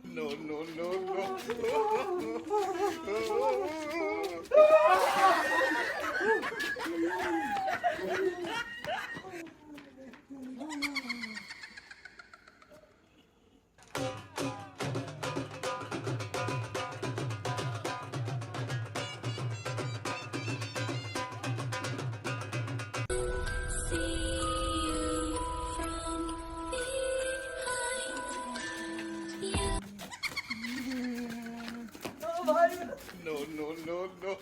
No, no, no, no. No, no, no, no.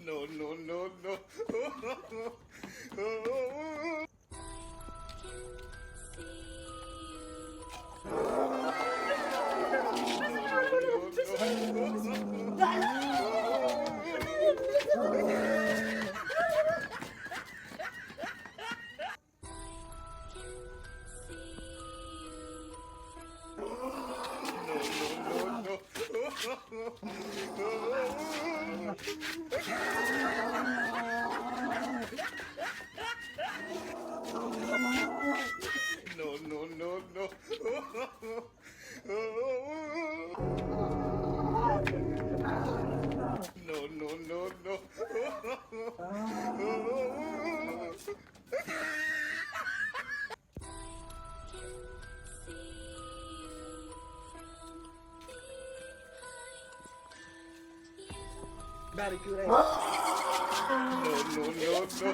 No, no, no, no. No, no, no, no. No, no, no, no. Barracuda. No, no, no, no.